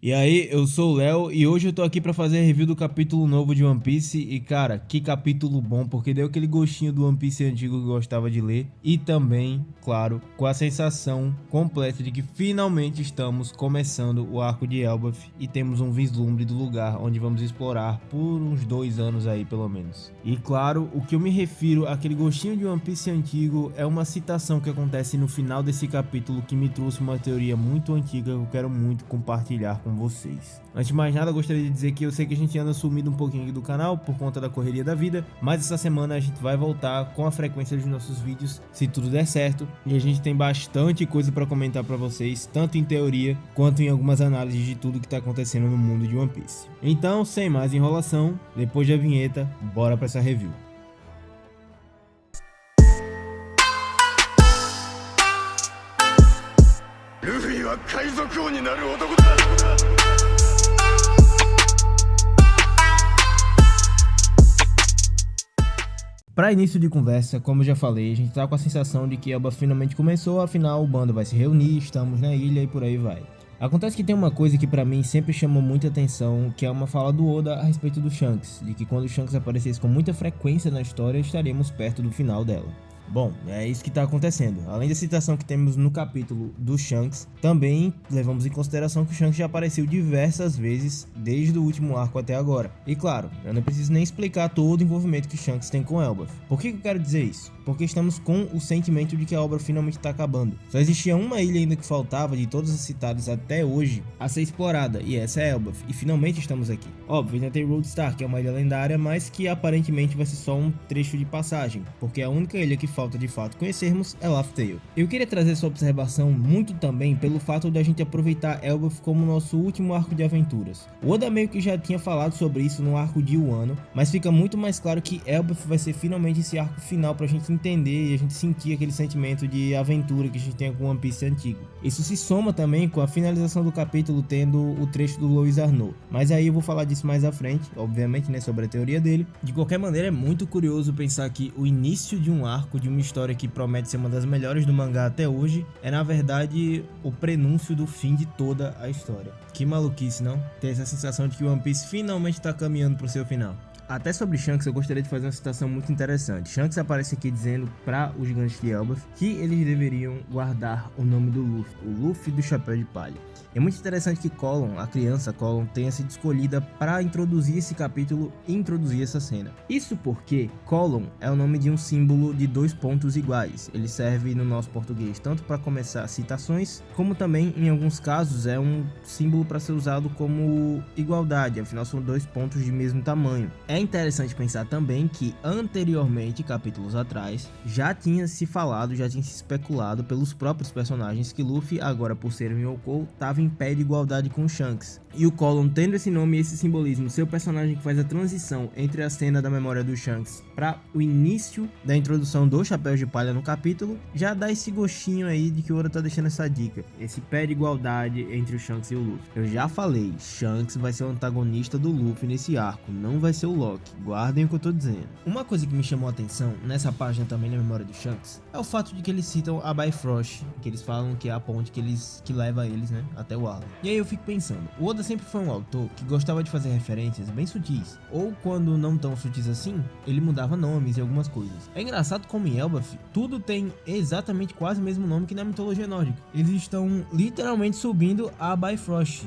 E aí, eu sou o Léo e hoje eu tô aqui pra fazer a review do capítulo novo de One Piece. E cara, que capítulo bom, porque deu aquele gostinho do One Piece antigo que eu gostava de ler. E também, claro, com a sensação completa de que finalmente estamos começando o arco de Elbaf e temos um vislumbre do lugar onde vamos explorar por uns 2 anos aí pelo menos. E claro, o que eu me refiro àquele gostinho de One Piece antigo é uma citação que acontece no final desse capítulo que me trouxe uma teoria muito antiga que eu quero muito compartilhar com vocês. Antes de mais nada, eu gostaria de dizer que eu sei que a gente anda sumido um pouquinho aqui do canal por conta da correria da vida, mas essa semana a gente vai voltar com a frequência dos nossos vídeos, se tudo der certo, e a gente tem bastante coisa para comentar para vocês, tanto em teoria quanto em algumas análises de tudo que está acontecendo no mundo de One Piece. Então, sem mais enrolação, depois da vinheta, bora para essa review. Para início de conversa, como eu já falei, a gente tá com a sensação de que Elba finalmente começou, afinal o bando vai se reunir, estamos na ilha e por aí vai. Acontece que tem uma coisa que pra mim sempre chamou muita atenção, que é uma fala do Oda a respeito do Shanks, de que quando o Shanks aparecesse com muita frequência na história, estaremos perto do final dela. Bom, é isso que está acontecendo. Além da citação que temos no capítulo do Shanks, também levamos em consideração que o Shanks já apareceu diversas vezes desde o último arco até agora. E claro, eu não preciso nem explicar todo o envolvimento que o Shanks tem com Elbaf. Por que eu quero dizer isso? Porque estamos com o sentimento de que a obra finalmente está acabando. Só existia uma ilha ainda que faltava de todas as citadas até hoje a ser explorada, e essa é Elbaf, e finalmente estamos aqui. Óbvio, ainda tem Roadstar, que é uma ilha lendária, mas que aparentemente vai ser só um trecho de passagem, porque a única ilha que falta de fato conhecermos é Laugh Tale. Eu queria trazer essa observação muito também pelo fato de a gente aproveitar Elbaf como nosso último arco de aventuras. O Oda meio que já tinha falado sobre isso no arco de Wano, mas fica muito mais claro que Elbaf vai ser finalmente esse arco final pra gente entender e a gente sentir aquele sentimento de aventura que a gente tem com One Piece antigo. Isso se soma também com a finalização do capítulo tendo o trecho do Louis Arnaud, mas aí eu vou falar disso mais à frente, obviamente, né, sobre a teoria dele. De qualquer maneira, é muito curioso pensar que o início de um arco, de uma história que promete ser uma das melhores do mangá até hoje, é na verdade o prenúncio do fim de toda a história. Que maluquice, não? Ter essa sensação de que One Piece finalmente está caminhando para o seu final. Até sobre Shanks eu gostaria de fazer uma citação muito interessante. Shanks aparece aqui dizendo para os gigantes de Elbaf que eles deveriam guardar o nome do Luffy, o Luffy do Chapéu de Palha. É muito interessante que Colon, a criança Colon, tenha sido escolhida para introduzir esse capítulo e introduzir essa cena. Isso porque Colon é o nome de um símbolo de 2 pontos iguais. Ele serve no nosso português tanto para começar citações, como também em alguns casos é um símbolo para ser usado como igualdade, afinal são 2 pontos de mesmo tamanho. É interessante pensar também que anteriormente, capítulos atrás, já tinha se falado, já tinha se especulado pelos próprios personagens que Luffy, agora por ser um Yonkou, estava em pé de igualdade com Shanks. E o Colon, tendo esse nome e esse simbolismo, seu personagem que faz a transição entre a cena da memória do Shanks para o início da introdução do Chapéu de Palha no capítulo, já dá esse gostinho aí de que o Oda tá deixando essa dica, esse pé de igualdade entre o Shanks e o Luffy. Eu já falei, Shanks vai ser o antagonista do Luffy nesse arco, não vai ser o Loki, guardem o que eu tô dizendo. Uma coisa que me chamou a atenção nessa página também na memória do Shanks é o fato de que eles citam a Bifrost, que eles falam que é a ponte que leva eles, né, até o Arlong. E aí eu fico pensando, o Oda sempre foi um autor que gostava de fazer referências bem sutis, ou quando não tão sutis assim, ele mudava nomes e algumas coisas. É engraçado como em Elbaf, tudo tem exatamente quase o mesmo nome que na mitologia nórdica. Eles estão literalmente subindo a Bifrost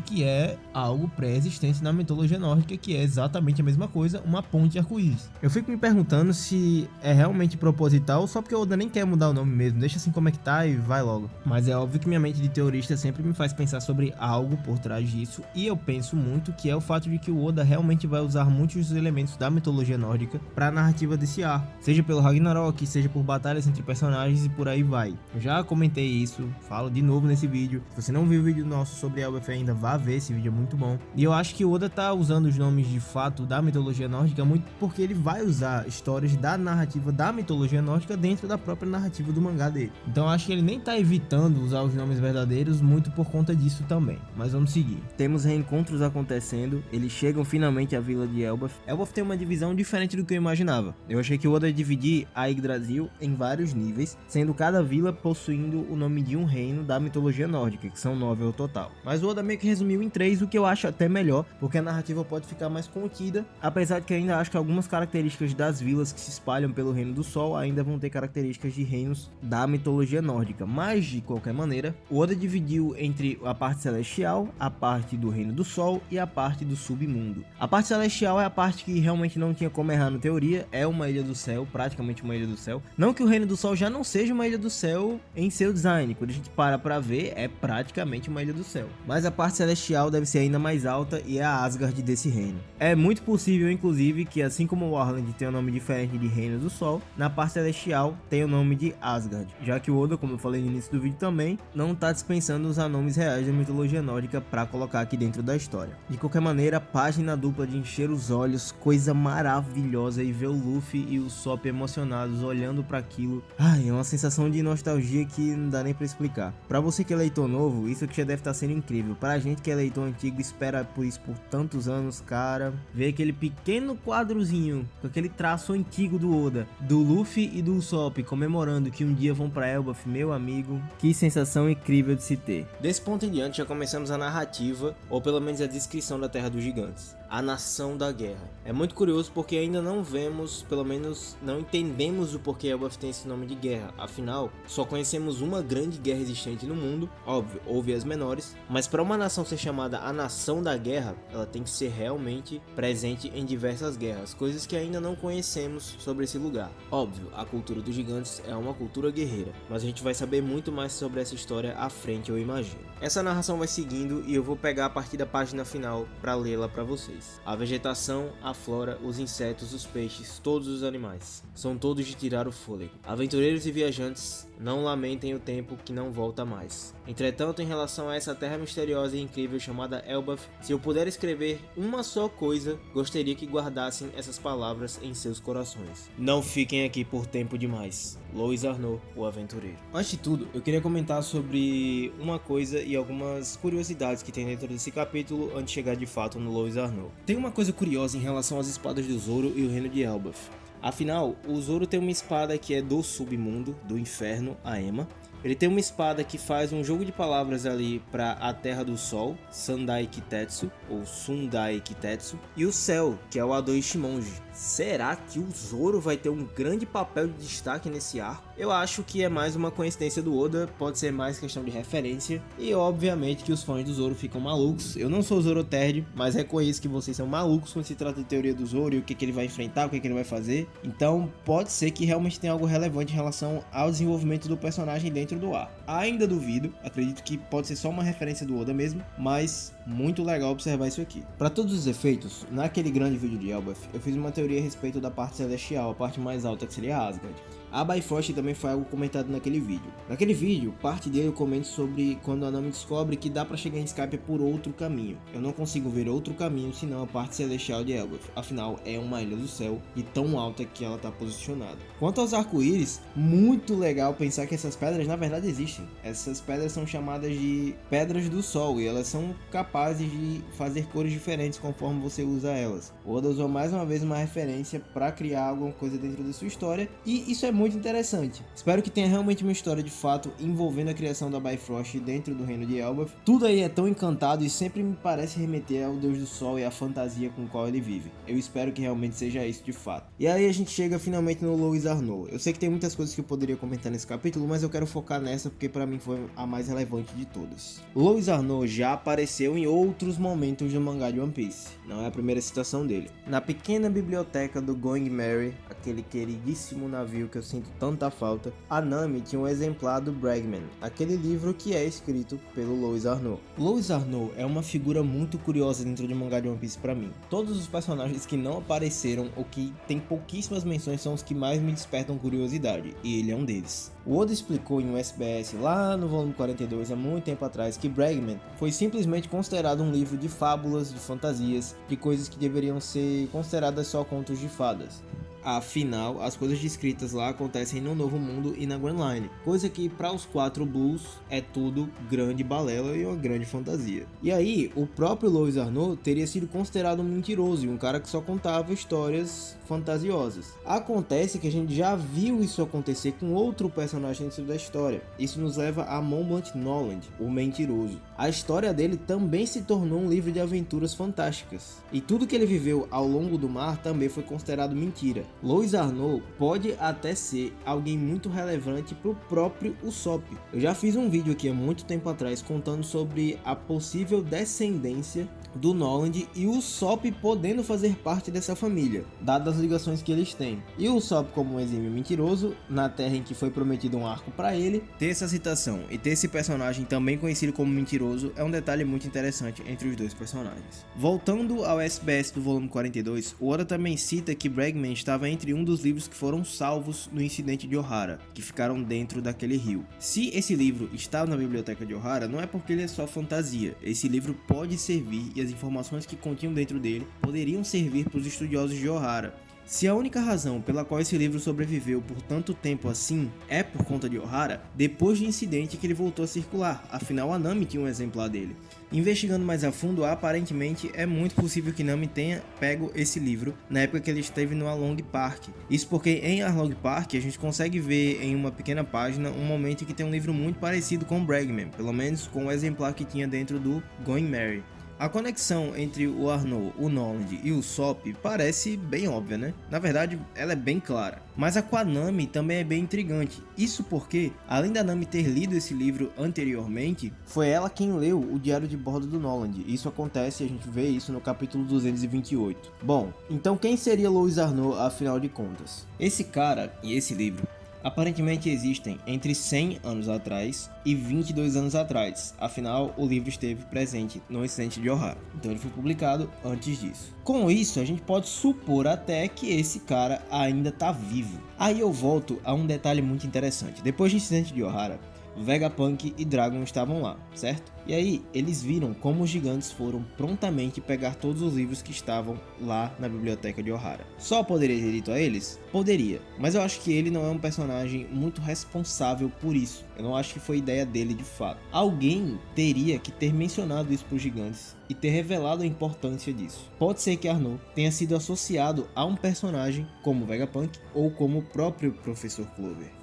que é algo pré-existente na mitologia nórdica, que é exatamente a mesma coisa, uma ponte arco-íris. Eu fico me perguntando se é realmente proposital ou só porque o Oda nem quer mudar o nome mesmo, deixa assim como é que tá e vai logo. Mas é óbvio que minha mente de teorista sempre me faz pensar sobre algo por trás disso, e eu penso muito que é o fato de que o Oda realmente vai usar muitos dos elementos da mitologia nórdica para a narrativa desse arco, seja pelo Ragnarok, seja por batalhas entre personagens e por aí vai. Eu já comentei isso, falo de novo nesse vídeo. Se você não viu o vídeo nosso sobre Elbaf ainda, vá ver, esse vídeo é muito bom. E eu acho que o Oda tá usando os nomes de fato da mitologia nórdica muito porque ele vai usar histórias da narrativa da mitologia nórdica dentro da própria narrativa do mangá dele. Então eu acho que ele nem tá evitando usar os nomes verdadeiros muito por conta disso também. Mas vamos seguir. Temos reencontros acontecendo, eles chegam finalmente à vila de Elbaf. Elbaf tem uma divisão diferente do que eu imaginava. Eu achei que o Oda ia dividir dividir a Yggdrasil em vários níveis, sendo cada vila possuindo o nome de um reino da mitologia nórdica, que são 9 ao total. Mas o Oda meio que resumiu em 3, o que eu acho até melhor, porque a narrativa pode ficar mais contida, apesar de que ainda acho que algumas características das vilas que se espalham pelo Reino do Sol ainda vão ter características de reinos da mitologia nórdica. Mas, de qualquer maneira, o Oda dividiu entre a parte celestial, a parte do Reino do Sol e a parte do submundo. A parte celestial é a parte que realmente não tinha como errar na teoria, é uma ilha do céu, praticamente uma ilha do céu. Não que o Reino do Sol já não seja uma ilha do céu em seu design, quando a gente para pra ver, é praticamente uma ilha do céu. Mas a parte celestial deve ser ainda mais alta e é a Asgard desse reino. É muito possível, inclusive, que assim como o Warland tem um nome diferente de Reino do Sol, na parte celestial tem o nome de Asgard, já que o Oda, como eu falei no início do vídeo também, não tá dispensando usar nomes reais da mitologia nórdica pra colocar aqui dentro da história. De qualquer maneira, página dupla de encher os olhos, coisa maravilhosa, e ver o Luffy e o Sop emocionados olhando pra aquilo. Ai, é uma sensação de nostalgia que não dá nem pra explicar. Pra você que é leitor novo, isso aqui já deve estar sendo incrível. Pra gente que é leitor antigo e espera por isso por tantos anos, cara, ver aquele pequeno quadrozinho com aquele traço antigo do Oda, do Luffy e do Usopp comemorando que um dia vão pra Elbaf, meu amigo, que sensação incrível de se ter. Desse ponto em diante já começamos a narrativa, ou pelo menos a descrição da Terra dos Gigantes, a Nação da Guerra. É muito curioso porque ainda não vemos, pelo menos não entendemos o porquê Elbaf tem esse nome de guerra, afinal, só conhecemos uma grande guerra existente no mundo, óbvio, houve as menores, mas para uma nação ser chamada a Nação da Guerra, ela tem que ser realmente presente em diversas guerras, coisas que ainda não conhecemos sobre esse lugar. Óbvio, a cultura dos gigantes é uma cultura guerreira, mas a gente vai saber muito mais sobre essa história à frente, eu imagino. Essa narração vai seguindo e eu vou pegar a partir da página final para lê-la para vocês. A vegetação, a flora, os insetos, os peixes, todos os animais, são todos de tirar o fôlego. Aventureiros e viajantes, não lamentem o tempo que não volta mais. Entretanto, em relação a essa terra misteriosa e incrível chamada Elbaf, se eu puder escrever uma só coisa, gostaria que guardassem essas palavras em seus corações. Não fiquem aqui por tempo demais. Louis Arnaud, o aventureiro. Antes de tudo, eu queria comentar sobre uma coisa e algumas curiosidades que tem dentro desse capítulo antes de chegar de fato no Louis Arnaud. Tem uma coisa curiosa em relação às espadas do Zoro e o reino de Elbaf. Afinal, o Zoro tem uma espada que é do submundo, do inferno, a Ema. Ele tem uma espada que faz um jogo de palavras ali para a Terra do Sol, Sandai Kitetsu, ou Sundai Kitetsu, e o céu, que é o Ado Ishimonji. Será que o Zoro vai ter um grande papel de destaque nesse arco? Eu acho que é mais uma coincidência do Oda, pode ser mais questão de referência, e obviamente que os fãs do Zoro ficam malucos. Eu não sou Zoro Terd, mas reconheço que vocês são malucos quando se trata de teoria do Zoro e o que ele vai enfrentar, o que ele vai fazer. Então pode ser que realmente tenha algo relevante em relação ao desenvolvimento do personagem dentro do arco. Ainda duvido, acredito que pode ser só uma referência do Oda mesmo, mas muito legal observar isso aqui. Para todos os efeitos, naquele grande vídeo de Elbaf, eu fiz uma teoria a respeito da parte celestial, a parte mais alta que seria Asgard. A Bifrost também foi algo comentado naquele vídeo. Naquele vídeo, parte dele eu comento sobre quando a Nami descobre que dá pra chegar em Skype por outro caminho. Eu não consigo ver outro caminho senão a parte celestial de Elbaf, afinal é uma ilha do céu e tão alta que ela tá posicionada. Quanto aos arco-íris, muito legal pensar que essas pedras na verdade existem. Essas pedras são chamadas de pedras do sol e elas são capazes de fazer cores diferentes conforme você usa elas. O Oda usou mais uma vez uma referência para criar alguma coisa dentro da sua história e isso é muito interessante. Espero que tenha realmente uma história de fato envolvendo a criação da Bifrost dentro do reino de Elbaf. Tudo aí é tão encantado e sempre me parece remeter ao Deus do Sol e à fantasia com a qual ele vive. Eu espero que realmente seja isso de fato. E aí a gente chega finalmente no Louis Arnaud. Eu sei que tem muitas coisas que eu poderia comentar nesse capítulo, mas eu quero focar nessa porque para mim foi a mais relevante de todas. Louis Arnaud já apareceu em outros momentos do mangá de One Piece. Não é a primeira citação dele. Na pequena biblioteca do Going Merry, aquele queridíssimo navio que eu sinto tanta falta, a Nami tinha um exemplar do Bregman, aquele livro que é escrito pelo Louis Arnaud. Louis Arnaud é uma figura muito curiosa dentro do mangá de One Piece pra mim. Todos os personagens que não apareceram ou que tem pouquíssimas menções são os que mais me despertam curiosidade, e ele é um deles. O Oda explicou em um SBS lá no volume 42 há muito tempo atrás que Bregman foi simplesmente considerado um livro de fábulas, de fantasias, de coisas que deveriam ser consideradas só contos de fadas. Afinal, as coisas descritas lá acontecem no Novo Mundo e na Grand Line, coisa que para os 4 Blues é tudo grande balela e uma grande fantasia. E aí, o próprio Louis Arnaud teria sido considerado um mentiroso e um cara que só contava histórias fantasiosas. Acontece que a gente já viu isso acontecer com outro personagem dentro da história. Isso nos leva a Mont Blanc Noland, o mentiroso. A história dele também se tornou um livro de aventuras fantásticas. E tudo que ele viveu ao longo do mar também foi considerado mentira. Louis Arnaud pode até ser alguém muito relevante para o próprio Usopp. Eu já fiz um vídeo aqui há muito tempo atrás contando sobre a possível descendência do Noland e o Usopp podendo fazer parte dessa família, dadas as ligações que eles têm. E o Usopp, como um exímio mentiroso, na terra em que foi prometido um arco para ele, ter essa citação e ter esse personagem também conhecido como mentiroso é um detalhe muito interessante entre os dois personagens. Voltando ao SBS do volume 42, o Oda também cita que Bregman estava entre um dos livros que foram salvos no incidente de Ohara, que ficaram dentro daquele rio. Se esse livro está na biblioteca de Ohara, não é porque ele é só fantasia. Esse livro pode servir e as informações que continham dentro dele poderiam servir para os estudiosos de Ohara. Se a única razão pela qual esse livro sobreviveu por tanto tempo assim é por conta de Ohara, depois do incidente que ele voltou a circular, afinal a Nami tinha um exemplar dele. Investigando mais a fundo, aparentemente é muito possível que Nami tenha pego esse livro na época que ele esteve no Arlong Park. Isso porque em Arlong Park a gente consegue ver em uma pequena página um momento em que tem um livro muito parecido com Bregman, pelo menos com o exemplar que tinha dentro do Going Merry. A conexão entre o Arnaud, o Noland e o Usopp parece bem óbvia, né? Na verdade, ela é bem clara. Mas a com a Nami também é bem intrigante. Isso porque, além da Nami ter lido esse livro anteriormente, foi ela quem leu o diário de bordo do Noland. Isso acontece, a gente vê isso no capítulo 228. Bom, então quem seria Louis Arnaud, afinal de contas? Esse cara e esse livro aparentemente existem entre 100 anos atrás e 22 anos atrás, afinal o livro esteve presente no incidente de Ohara, então ele foi publicado antes disso. Com isso a gente pode supor até que esse cara ainda está vivo. Aí eu volto a um detalhe muito interessante. Depois do incidente de Ohara, Vegapunk e Dragon estavam lá, certo? E aí eles viram como os gigantes foram prontamente pegar todos os livros que estavam lá na biblioteca de Ohara. Só poderia ter dito a eles? Poderia, mas eu acho que ele não é um personagem muito responsável por isso. Eu não acho que foi ideia dele de fato. Alguém teria que ter mencionado isso para os gigantes e ter revelado a importância disso. Pode ser que Arnaud tenha sido associado a um personagem como Vegapunk ou como o próprio Professor Clover.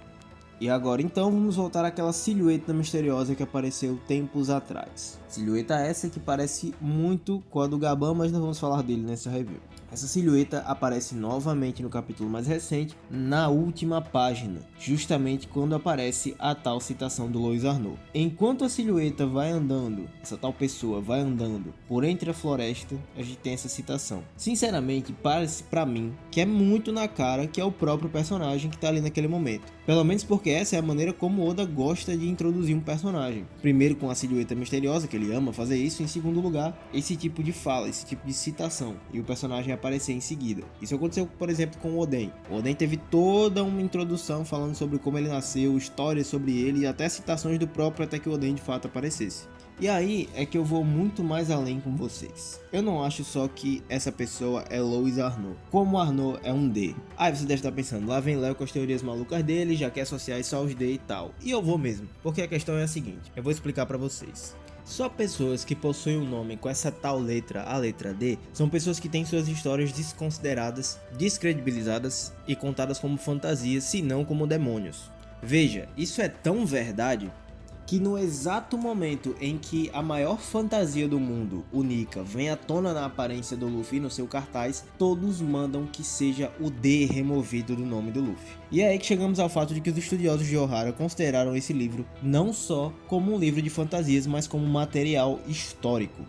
E agora então vamos voltar àquela silhueta misteriosa que apareceu tempos atrás. Silhueta essa que parece muito com a do Gaban, mas não vamos falar dele nessa review. Essa silhueta aparece novamente no capítulo mais recente, na última página, justamente quando aparece a tal citação do Louis Arnaud. Enquanto a silhueta vai andando, essa tal pessoa vai andando por entre a floresta, a gente tem essa citação. Sinceramente, parece pra mim que é muito na cara que é o próprio personagem que tá ali naquele momento. Pelo menos porque essa é a maneira como Oda gosta de introduzir um personagem. Primeiro com a silhueta misteriosa, que ele ama fazer isso, e em segundo lugar, esse tipo de fala, esse tipo de citação, e o personagem aparecer em seguida. Isso aconteceu, por exemplo, com o Oden. O Oden teve toda uma introdução falando sobre como ele nasceu, histórias sobre ele e até citações do próprio até que o Oden de fato aparecesse. E aí é que eu vou muito mais além com vocês. Eu não acho só que essa pessoa é Louis Arnaud, como Arnaud é um D. Aí você deve estar pensando, lá vem Léo com as teorias malucas dele, já quer associar só os D e tal. E eu vou mesmo, porque a questão é a seguinte, eu vou explicar pra vocês. Só pessoas que possuem um nome com essa tal letra, a letra D, são pessoas que têm suas histórias desconsideradas, descredibilizadas e contadas como fantasias, se não como demônios. Veja, isso é tão verdade que no exato momento em que a maior fantasia do mundo, o Nika, vem à tona na aparência do Luffy no seu cartaz, todos mandam que seja o D removido do nome do Luffy. E é aí que chegamos ao fato de que os estudiosos de Ohara consideraram esse livro não só como um livro de fantasias, mas como material histórico.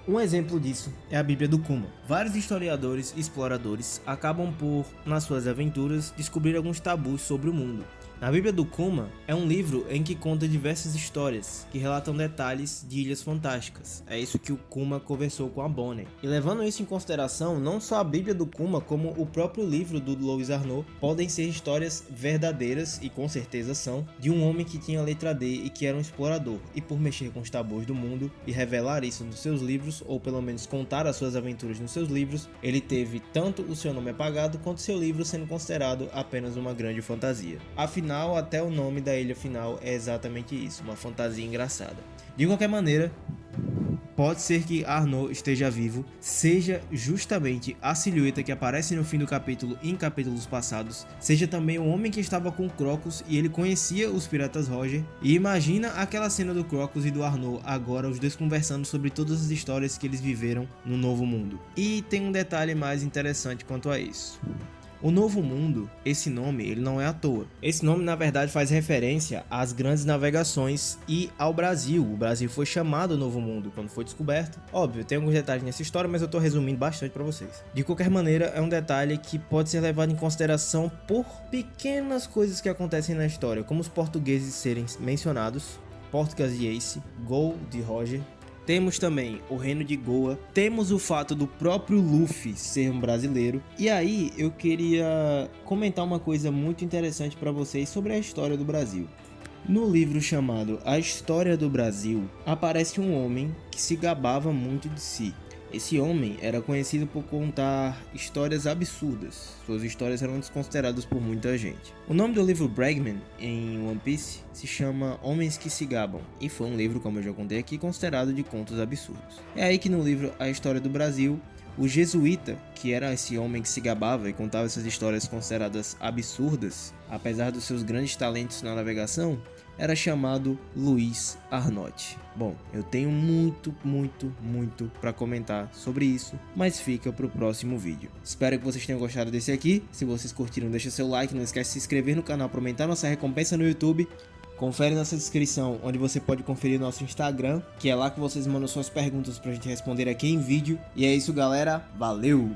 Um exemplo disso é a Bíblia do Kuma. Vários historiadores e exploradores acabam por, nas suas aventuras, descobrir alguns tabus sobre o mundo. A Bíblia do Kuma é um livro em que conta diversas histórias que relatam detalhes de ilhas fantásticas. É isso que o Kuma conversou com a Bonnie. E levando isso em consideração, não só a Bíblia do Kuma, como o próprio livro do Louis Arnaud podem ser histórias verdadeiras, e com certeza são, de um homem que tinha letra D e que era um explorador. E por mexer com os tabus do mundo e revelar isso nos seus livros, ou pelo menos contar as suas aventuras nos seus livros, ele teve tanto o seu nome apagado quanto seu livro sendo considerado apenas uma grande fantasia. Afinal, até o nome da ilha final é exatamente isso, uma fantasia engraçada. De qualquer maneira, pode ser que Arnaud esteja vivo, seja justamente a silhueta que aparece no fim do capítulo e em capítulos passados, seja também o homem que estava com Crocus e ele conhecia os Piratas Roger, e imagina aquela cena do Crocus e do Arnaud agora, os dois conversando sobre todas as histórias que eles viveram no Novo Mundo. E tem um detalhe mais interessante quanto a isso. O Novo Mundo, esse nome, ele não é à toa. Esse nome, na verdade, faz referência às grandes navegações e ao Brasil. O Brasil foi chamado Novo Mundo quando foi descoberto. Óbvio, tem alguns detalhes nessa história, mas eu tô resumindo bastante para vocês. De qualquer maneira, é um detalhe que pode ser levado em consideração por pequenas coisas que acontecem na história, como os portugueses serem mencionados, Portugas de Ace, Gol de Roger. Temos também o reino de Goa, temos o fato do próprio Luffy ser um brasileiro. E aí eu queria comentar uma coisa muito interessante para vocês sobre a história do Brasil. No livro chamado A História do Brasil, aparece um homem que se gabava muito de si. Esse homem era conhecido por contar histórias absurdas. Suas histórias eram desconsideradas por muita gente. O nome do livro Bragman, em One Piece, se chama Homens que se Gabam, e foi um livro, como eu já contei aqui, considerado de contos absurdos. É aí que no livro A História do Brasil, o jesuíta, que era esse homem que se gabava e contava essas histórias consideradas absurdas, apesar dos seus grandes talentos na navegação, era chamado Louis Arnaud. Bom, eu tenho muito para comentar sobre isso, mas fica pro próximo vídeo. Espero que vocês tenham gostado desse aqui. Se vocês curtiram, deixa seu like, não esquece de se inscrever no canal para aumentar nossa recompensa no YouTube. Confere nossa descrição, onde você pode conferir nosso Instagram, que é lá que vocês mandam suas perguntas pra gente responder aqui em vídeo. E é isso, galera. Valeu!